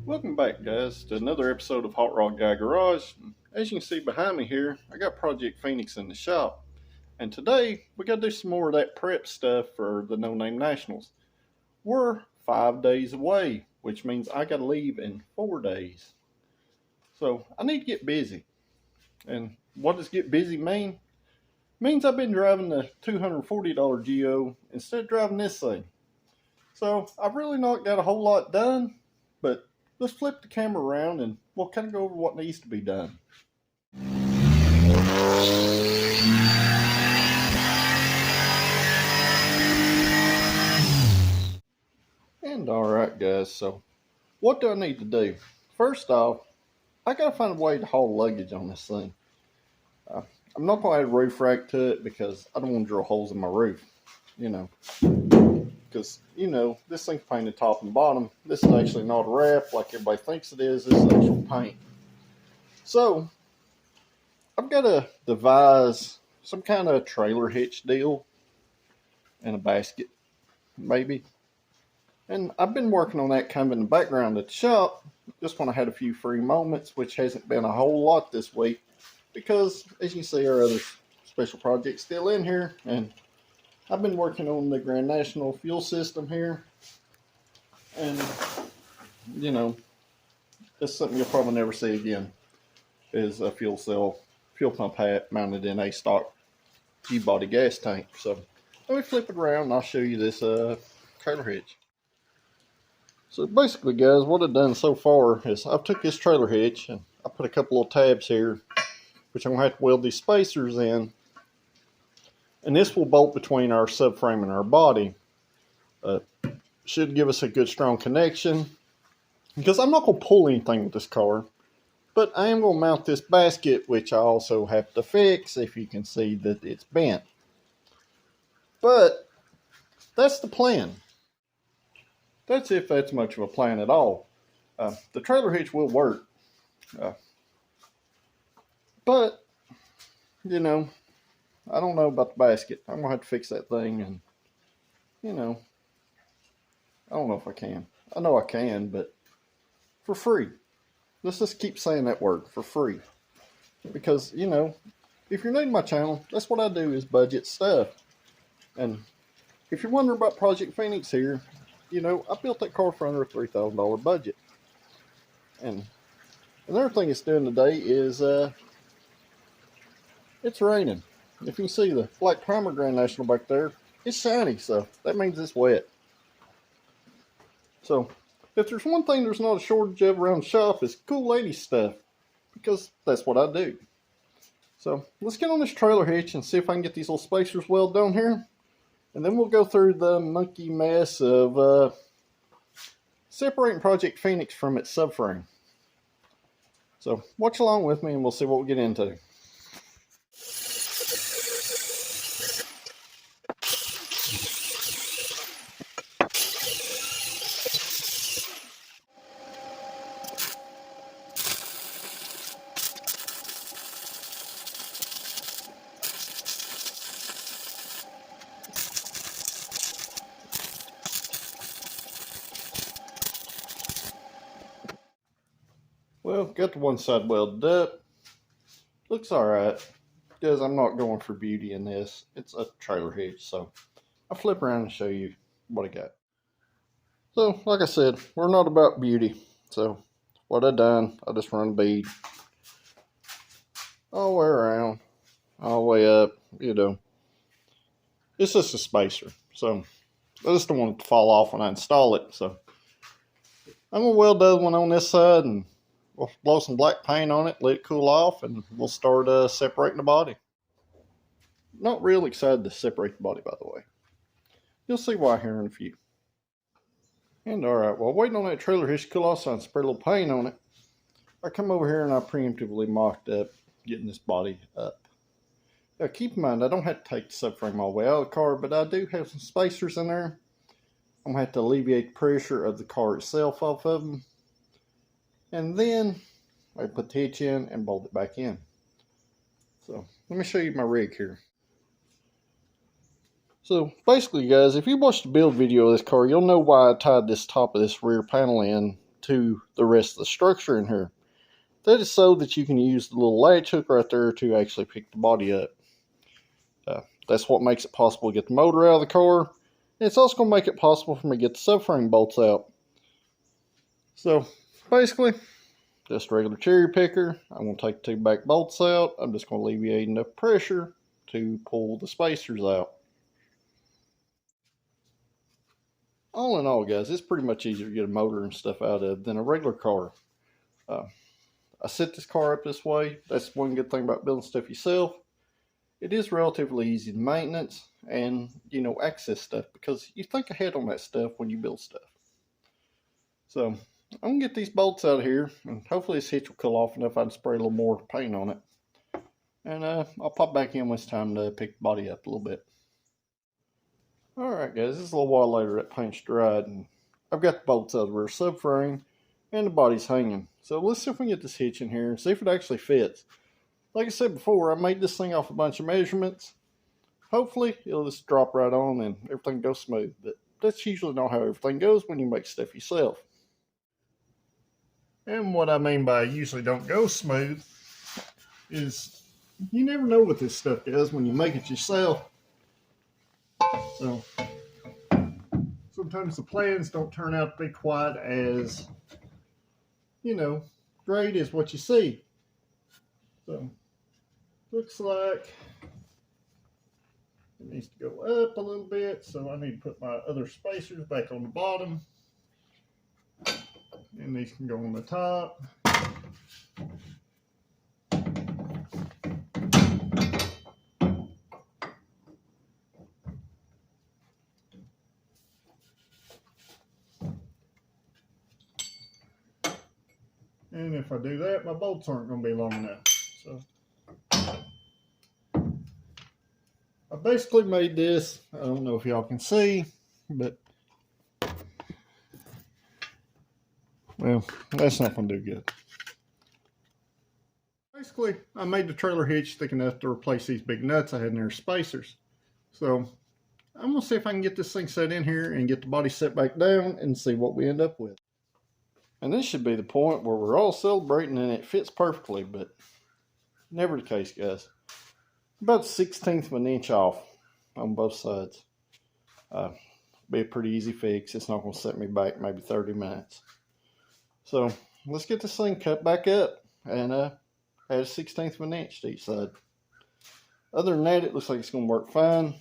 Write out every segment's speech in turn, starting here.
Welcome back, guys, to another episode of Hot Rod Guy Garage. As you can see behind me here, I got Project Phoenix in the shop. And today, we got to do some more of that prep stuff for the Noname Nationals. We're 5 days away, which means I got to leave in 4 days. So, I need to get busy. And what does get busy mean? It means I've been driving the $240 Geo instead of driving this thing. So, I've really not got a whole lot done, but let's flip the camera around and we'll kind of go over what needs to be done. And alright guys, so what do I need to do? First off, I gotta find a way to haul luggage on this thing. I'm not going to add a roof rack to it because I don't want to drill holes in my roof, because, this thing's painted top and bottom. This is actually not a wrap like everybody thinks it is. This is actual paint. So, I've got to devise some kind of trailer hitch deal and a basket, maybe. And I've been working on that kind of in the background at the shop, just when I had a few free moments, which hasn't been a whole lot this week, because, as you see, our other special project's still in here, and I've been working on the Grand National fuel system here, and, it's something you'll probably never see again, is a fuel pump hat mounted in a stock G-body gas tank. So, let me flip it around and I'll show you this trailer hitch. So basically, guys, what I've done so far is I've took this trailer hitch and I put a couple of tabs here, which I'm going to have to weld these spacers in. And this will bolt between our subframe and our body. Should give us a good strong connection. Because I'm not going to pull anything with this car. But I am going to mount this basket, which I also have to fix if you can see that it's bent. But that's the plan. That's if that's much of a plan at all. The trailer hitch will work. But, I don't know about the basket. I'm going to have to fix that thing, and, I don't know if I can. I know I can, but for free. Let's just keep saying that word, for free. Because, if you're new to my channel, that's what I do, is budget stuff. And if you're wondering about Project Phoenix here, I built that car for under a $3,000 budget. And another thing it's doing today is, it's raining. If you can see the black primer Grand National back there, it's shiny, so that means it's wet. So, if there's one thing there's not a shortage of around the shop, is cool lady stuff, because that's what I do. So, let's get on this trailer hitch and see if I can get these little spacers welded down here. And then we'll go through the monkey mess of separating Project Phoenix from its subframe. So, watch along with me and we'll see what we get into. Well, got the one side welded up. Looks alright, because I'm not going for beauty in this. It's a trailer hitch, so I'll flip around and show you what I got. So, like I said, we're not about beauty. So, what I done, I just run a bead all the way around, all the way up, It's just a spacer, so I just don't want it to fall off when I install it. So, I'm going to weld the other one on this side, and we'll blow some black paint on it, let it cool off, and we'll start separating the body. Not real excited to separate the body, by the way. You'll see why here in a few. And alright, while waiting on that trailer hitch to cool off so I can spray a little paint on it, I come over here and I preemptively mocked up getting this body up. Now keep in mind, I don't have to take the subframe all the way out of the car, but I do have some spacers in there. I'm going to have to alleviate the pressure of the car itself off of them. And then I put the hitch in and bolt it back in. So let me show you my rig here. So basically, guys, if you watched the build video of this car, you'll know why I tied this top of this rear panel in to the rest of the structure in here. That is so that you can use the little latch hook right there to actually pick the body up. That's what makes it possible to get the motor out of the car. And it's also going to make it possible for me to get the subframe bolts out. So basically, just a regular cherry picker. I'm going to take the two back bolts out. I'm just going to alleviate enough pressure to pull the spacers out. All in all, guys, it's pretty much easier to get a motor and stuff out of than a regular car. I set this car up this way. That's one good thing about building stuff yourself. It is relatively easy to maintenance and, access stuff, because you think ahead on that stuff when you build stuff. So I'm going to get these bolts out of here, and hopefully this hitch will cool off enough I can spray a little more paint on it. And I'll pop back in when it's time to pick the body up a little bit. Alright guys, this is a little while later. That paint's dried, and I've got the bolts out of the rear subframe, and the body's hanging. So let's see if we can get this hitch in here and see if it actually fits. Like I said before, I made this thing off a bunch of measurements. Hopefully it'll just drop right on and everything goes smooth. But that's usually not how everything goes when you make stuff yourself. And what I mean by usually don't go smooth is you never know what this stuff does when you make it yourself. So sometimes the plans don't turn out to be quite as, great as what you see. So looks like it needs to go up a little bit, so I need to put my other spacers back on the bottom. And these can go on the top. And if I do that, my bolts aren't going to be long enough. So I basically made this. I don't know if y'all can see, but well, that's not going to do good. Basically, I made the trailer hitch thick enough to replace these big nuts I had in their spacers. So I'm going to see if I can get this thing set in here and get the body set back down and see what we end up with. And this should be the point where we're all celebrating and it fits perfectly, but never the case, guys. About 1/16 of an inch off on both sides. Be a pretty easy fix. It's not going to set me back maybe 30 minutes. So let's get this thing cut back up and add 1/16 of an inch to each side. Other than that, it looks like it's going to work fine.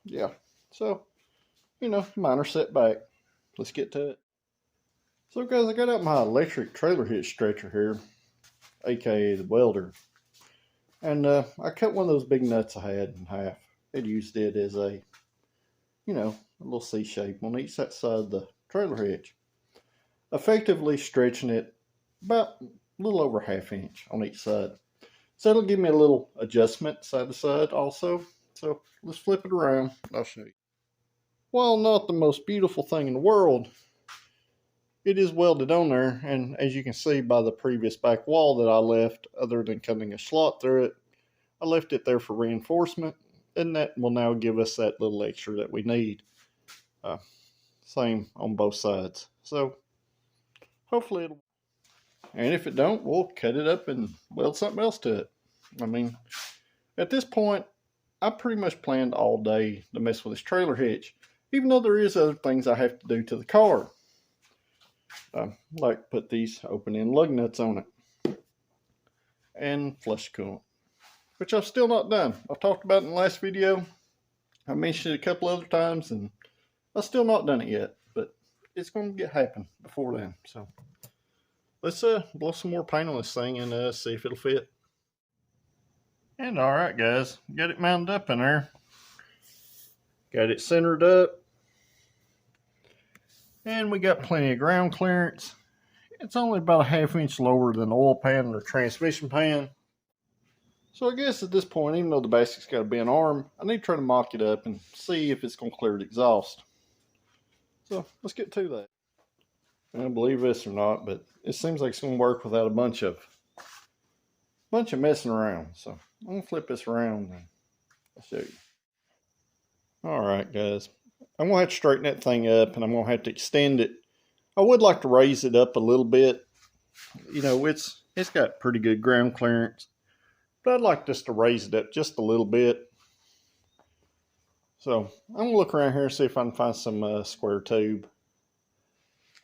Yeah, so, minor setback. Let's get to it. So guys, I got out my electric trailer hitch stretcher here, aka the welder. And I cut one of those big nuts I had in half. I used it as a, a little C shape on each side of the trailer hitch. Effectively stretching it about a little over 1/2 inch on each side. So it'll give me a little adjustment side to side also. So let's flip it around. I'll show you. While not the most beautiful thing in the world, it is welded on there, and as you can see by the previous back wall that I left, other than cutting a slot through it, I left it there for reinforcement, and that will now give us that little extra that we need. Same on both sides. So hopefully it'll, and if it don't, we'll cut it up and weld something else to it. I mean, at this point, I pretty much planned all day to mess with this trailer hitch, even though there is other things I have to do to the car. Like put these open-end lug nuts on it and flush coolant, which I've still not done. I've talked about it in the last video. I mentioned it a couple other times, and I've still not done it yet, but it's going to happen before then. So let's blow some more paint on this thing and see if it'll fit. And all right, guys, got it mounted up in there. Got it centered up. And we got plenty of ground clearance. It's only about a 1/2 inch lower than the oil pan or transmission pan. So I guess at this point, even though the basket's got a bent arm, I need to try to mock it up and see if it's going to clear the exhaust. So let's get to that. I don't believe this or not, but it seems like it's going to work without a bunch of messing around. So I'm going to flip this around and I'll show you. All right, guys. I'm going to have to straighten that thing up, and I'm going to have to extend it I would like to raise it up a little bit. You know, it's got pretty good ground clearance, but I'd like just to raise it up just a little bit. So I'm going to look around here and see if I can find some square tube.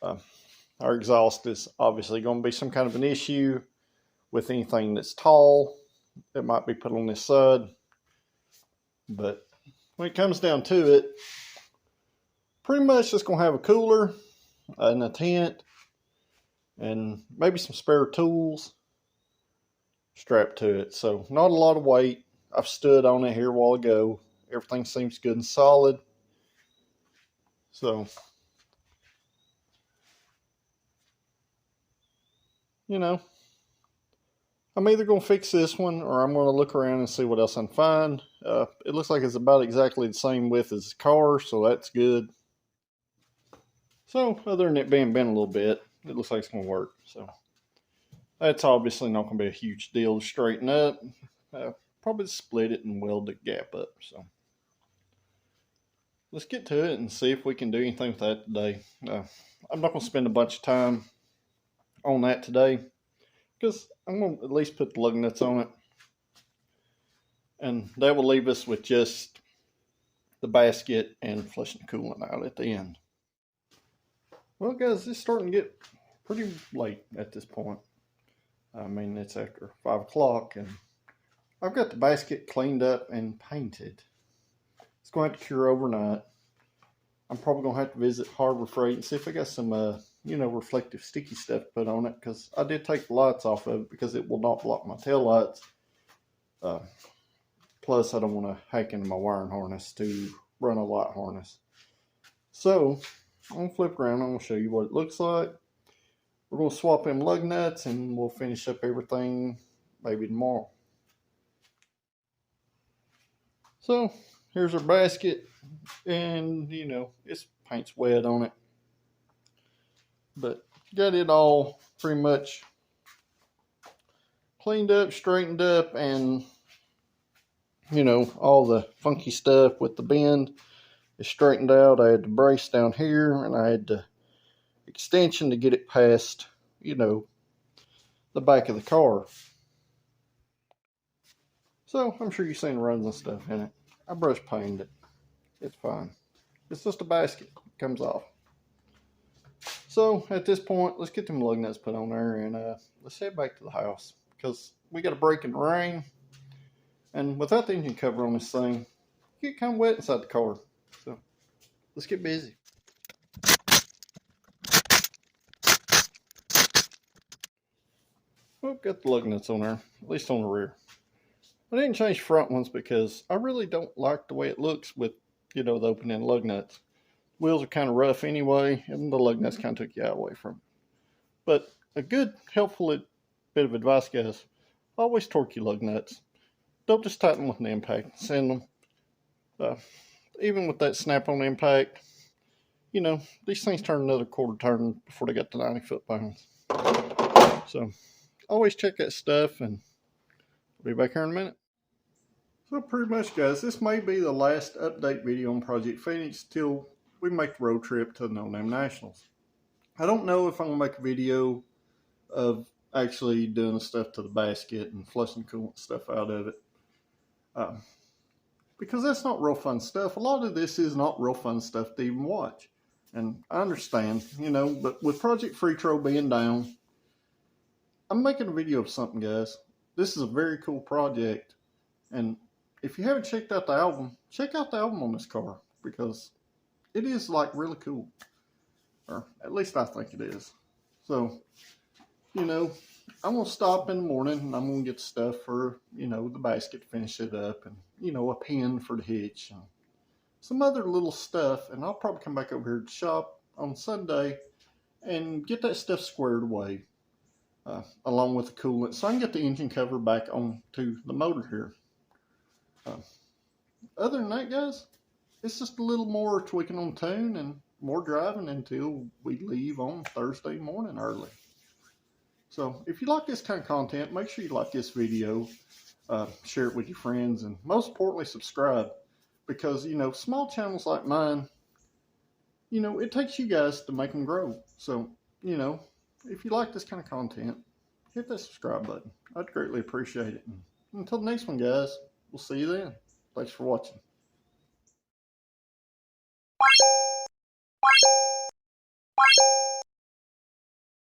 Our exhaust is obviously going to be some kind of an issue with anything that's tall that might be put on this side. But when it comes down to it, pretty much just going to have a cooler and a tent and maybe some spare tools strapped to it. So not a lot of weight. I've stood on it here a while ago. Everything seems good and solid. So, you know, I'm either going to fix this one or I'm going to look around and see what else I can find. It looks like it's about exactly the same width as the car, so that's good. So, other than it being bent a little bit, it looks like it's going to work. So, that's obviously not going to be a huge deal to straighten up. Probably split it and weld the gap up. So, let's get to it and see if we can do anything with that today. I'm not going to spend a bunch of time on that today, because I'm going to at least put the lug nuts on it. And that will leave us with just the basket and flushing the coolant out at the end. Well, guys, it's starting to get pretty late at this point. I mean, it's after 5 o'clock, and I've got the basket cleaned up and painted. It's going to have to cure overnight. I'm probably going to have to visit Harbor Freight and see if I got some, reflective sticky stuff to put on it, because I did take the lights off of it because it will not block my tail lights. Plus, I don't want to hack into my wiring harness to run a light harness. So, I'm going to flip around. I'm going to show you what it looks like. We're going to swap in lug nuts and we'll finish up everything maybe tomorrow. So, here's our basket. And, it's paint's wet on it. But got it all pretty much cleaned up, straightened up, and all the funky stuff with the bend is straightened out. I had the brace down here, and I had the extension to get it past, the back of the car. So I'm sure you've seen runs and stuff in it. I brush painted it. It's fine. It's just a basket. It comes off. So at this point, let's get them lug nuts put on there, and let's head back to the house, because we got a break in the rain, and without the engine cover on this thing, it get kind of wet inside the car. So let's get busy. Well, got the lug nuts on there, at least on the rear. I didn't change front ones because I really don't like the way it looks with, the open-end lug nuts. Wheels are kind of rough anyway, and the lug nuts kind of took you out away from it. But a good, helpful bit of advice, guys: always torque your lug nuts. Don't just tighten with an impact. Send them. Even with that snap-on impact, these things turn another quarter turn before they get to 90 foot-pounds. So always check that stuff, and I'll be back here in a minute. So pretty much, guys, this may be the last update video on Project Phoenix till we make the road trip to the Noname Nationals. I don't know if I'm going to make a video of actually doing the stuff to the basket and flushing coolant stuff out of it. Because that's not real fun stuff. A lot of this is not real fun stuff to even watch. And I understand, but with Project Freetro being down, I'm making a video of something, guys. This is a very cool project. And if you haven't checked out the album, check out the album on this car, because it is really cool. Or at least I think it is. So, I'm going to stop in the morning and I'm going to get stuff for, the basket to finish it up, and, a pin for the hitch and some other little stuff. And I'll probably come back over here to the shop on Sunday and get that stuff squared away, along with the coolant, so I can get the engine cover back onto the motor here. Other than that, guys, it's just a little more tweaking on tune and more driving until we leave on Thursday morning early. So if you like this kind of content, make sure you like this video, share it with your friends, and most importantly, subscribe. Because, small channels like mine, it takes you guys to make them grow. So, you know, if you like this kind of content, hit that subscribe button. I'd greatly appreciate it. And until the next one, guys, we'll see you then. Thanks for watching.